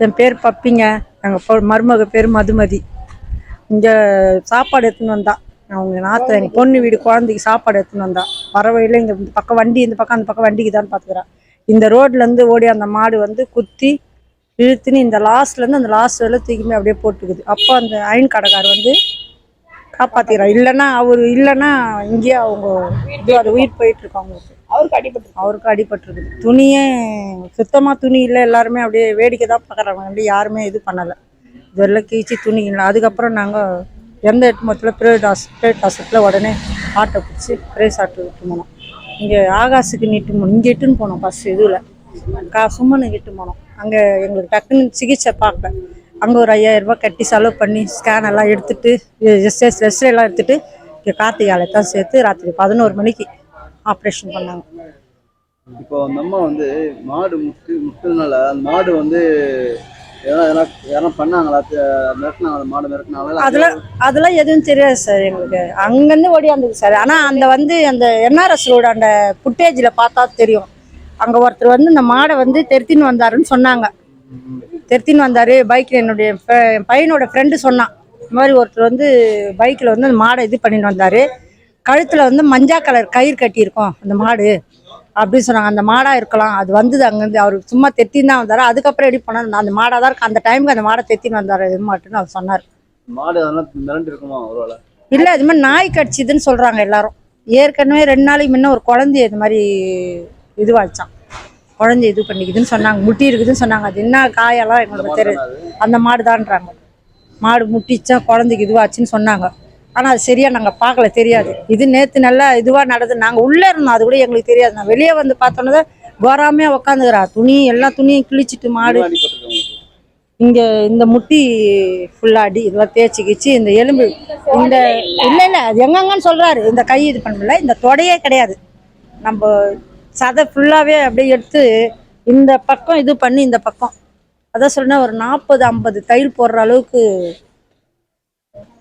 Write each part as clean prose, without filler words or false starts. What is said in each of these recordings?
என் பேர் பப்பிங்க. எங்கள் மருமக பேர் மதுமதி. இங்கே சாப்பாடு எடுத்துன்னு வந்தா. அவங்க நாற்று எங்கள் பொண்ணு வீடு குழந்தைக்கு சாப்பாடு எடுத்துன்னு வந்தா. பறவையில் இங்கே இந்த பக்கம் வண்டி, இந்த பக்கம் அந்த பக்கம் வண்டிக்கு தான் பார்த்துக்கிறா. இந்த ரோட்லேருந்து ஓடி அந்த மாடு வந்து குத்தி இழுத்துன்னு இந்த லாஸ்ட்லேருந்து அந்த லாஸ்ட் வரையில தூக்கிமே அப்படியே போட்டுக்குது. அப்போ அந்த அயன் கடைக்கார் வந்து காப்பாற்றிக்கிறார். இல்லைன்னா இங்கேயே அவங்க அது உயிர் போயிட்டுருக்கு. அவருக்கு அடிபட்டுருக்குது. துணியே சுத்தமாக துணி இல்லை. எல்லாருமே அப்படியே வேடிக்கை தான் பார்க்குறாங்க. அப்படி யாருமே இது பண்ணலை. இதெல்லாம் கீழ்ச்சி துணி இல்லை. அதுக்கப்புறம் நாங்கள் எந்த எட்டு மொத்தத்தில் ப்ரைவேட் ஹாஸ்பிட்டலில் உடனே ஆட்டோ பிடிச்சி ப்ரைஸ் ஆட்டோ இட்டு போனோம். இங்கே ஆகாசுக்கு நீட்டு போனோம். இங்கே இட்டுன்னு போனோம். ஃபஸ்ட்டு இதில் சும்மனுக்கு இட்டு போனோம். அங்கே எங்களுக்கு டக்குன்னு சிகிச்சை பார்க்கல. அங்கே ஒரு 5000 ரூபாய் கட்டி செலவு பண்ணி ஸ்கேன் எல்லாம் எடுத்துகிட்டு ரெஸ்ட் எல்லாம் எடுத்துகிட்டு இங்கே கார்த்திகாலை தான் சேர்த்து ராத்திரி 11 மணிக்கு ஆப்ரேஷன் பண்ணாங்க. இப்போ அந்த அம்மா வந்து மாடு முட்டுனால அந்த மாடு வந்து பண்ணாங்களா? அதெல்லாம் எதுவும் தெரியாது சார் எங்களுக்கு. அங்கேருந்து ஓடியாந்துது சார். ஆனால் அந்த என்ஆர்எஸ் ரோடு அந்த ஃபுட்டேஜில் பார்த்தா தெரியும். அங்கே ஒருத்தர் வந்து இந்த மாடை வந்து தெருத்தின்னு வந்தாருன்னு சொன்னாங்க. தெருத்தின்னு வந்தார் பைக்கில். என்னுடைய பையனோட ஃப்ரெண்டு சொன்னான், இந்த மாதிரி ஒருத்தர் வந்து பைக்கில் வந்து அந்த மாடை இது பண்ணிட்டு வந்தார். கழுத்தில் வந்து மஞ்சள் கலர் கயிறு கட்டியிருக்கோம் அந்த மாடு அப்படின்னு சொன்னாங்க. அந்த மாடாக இருக்கலாம். அது வந்தது அங்கேருந்து. அவர் சும்மா தெத்தின்னு தான் வந்தார். அதுக்கப்புறம் எப்படி பண்ணார், அந்த மாடாக தான் இருக்கு. அந்த டைமுக்கு அந்த மாடை தெத்தின்னு வந்தார் இது மாட்டுன்னு அவர் சொன்னார். மாடு அதெல்லாம் மிரண்டு இருக்குமா? ஒருவேளை இல்லை, இது மாதிரி நாய் கடிச்சிதுன்னு சொல்கிறாங்க எல்லாரும். ஏற்கனவே 2 நாளைக்கு முன்ன ஒரு குழந்தைய இது மாதிரி இதுவாச்சான். குழந்தை இது பண்ணிக்குதுன்னு சொன்னாங்க. முட்டி இருக்குதுன்னு சொன்னாங்க. அது என்ன காயெல்லாம் எங்களுக்கு தெரியாது. அந்த மாடு தான்றாங்க. மாடு முட்டிச்சா குழந்தைக்கு இதுவாச்சுன்னு சொன்னாங்க. ஆனால் அது சரியாக நாங்கள் பார்க்கல, தெரியாது. இது நேற்று நல்லா இதுவாக நடக்குது. நாங்கள் உள்ளே இருந்தோம், அது கூட எங்களுக்கு தெரியாது. நான் வெளியே வந்து பார்த்தோன்னே தான் கோராமையாக உட்காந்துக்கிறா. எல்லா துணியும் கிழிச்சிட்டு மாடு இங்கே இந்த முட்டி ஃபுல்லாக அடி இதெல்லாம் தேய்ச்சிக்கிச்சு. இந்த எலும்பு இந்த இல்லை அது எங்கங்கன்னு சொல்கிறாரு. இந்த கை இது பண்ணல, இந்த தொடையே கிடையாது. நம்ம சதை ஃபுல்லாகவே அப்படியே எடுத்து இந்த பக்கம் இது பண்ணி இந்த பக்கம் அதான் சொன்னால் ஒரு 40-50 தையல் போடுற அளவுக்கு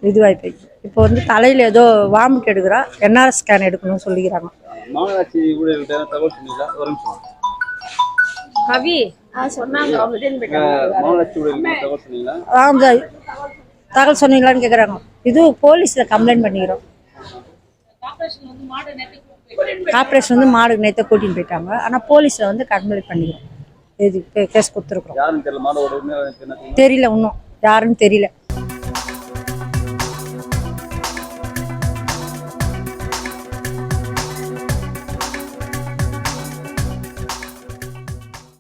இதுவாகி போயிடுச்சு. இப்போ வந்து தலையில் ஏதோ வாமிட் எடுக்கிறா. என்ஆர்எஸ் ஸ்கேன் எடுக்கணும்னு சொல்லிக்கிறாங்க. தகவல் சொன்னீங்களான்னு கேட்குறாங்க. இது போலீஸில் கம்ப்ளைண்ட் பண்ணிக்கிறோம். ஆப்ரேஷன் வந்து மாடு நேற்று கூட்டின்னு போயிட்டாங்க. ஆனால் போலீஸில் வந்து கம்ப்ளைண்ட் பண்ணிக்கிறோம். இது கேஸ் கொடுத்துருக்குறோம். தெரியல, இன்னும் யாருன்னு தெரியல.